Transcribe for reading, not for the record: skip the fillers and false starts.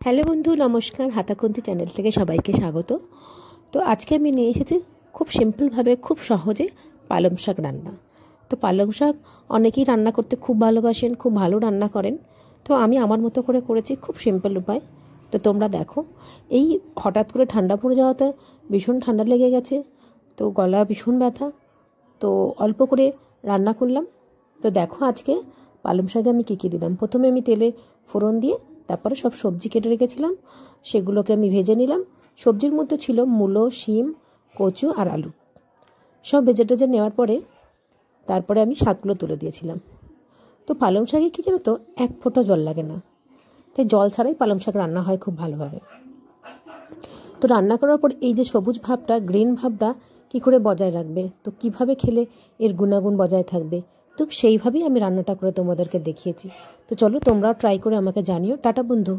Hello বন্ধু, নমস্কার। হাতাখুন্তি channel থেকে সবাইকে স্বাগত। তো আজকে আমি নিয়ে এসেছি খুব সিম্পলভাবে, খুব সহজে পালং শাক রান্না। তো পালং শাক অনেকেই রান্না করতে খুব ভালোবাসেন, খুব ভালো রান্না করেন। তো আমি আমার মতো করে করেছি, খুব সিম্পল উপায়। তো তোমরা দেখো, এই হঠাৎ করে ঠান্ডা পড়ে যাওয়াতে ভীষণ ঠান্ডা লেগে গেছে, তো গলা ভীষণ ব্যথা। তো অল্প করে রান্না করলাম। তো দেখো আজকে পালং শাকে আমি কী কী দিলাম। প্রথমে আমি তেলে ফোড়ন দিয়ে তারপরে সব সবজি কেটে রেখেছিলাম, সেগুলোকে আমি ভেজে নিলাম। সবজির মধ্যে ছিল মূলো, শিম, কচু আর আলু। সব ভেজে টেজে নেওয়ার পরে তারপরে আমি শাকগুলো তুলে দিয়েছিলাম। তো পালং শাকে কী জানো তো, এক ফোঁটা জল লাগে না, তাই জল ছাড়াই পালং শাক রান্না হয় খুব ভালোভাবে। তো রান্না করার পর এই যে সবুজ ভাবটা, গ্রিন ভাবটা কী করে বজায় রাখবে, তো কিভাবে খেলে এর গুণাগুণ বজায় থাকবে, তো সেইভাবেই আমি রান্নাটা করে তোমাদেরকে দেখিয়েছি। তো চলো তোমরাও ট্রাই করে আমাকে জানিও। টাটা বন্ধু।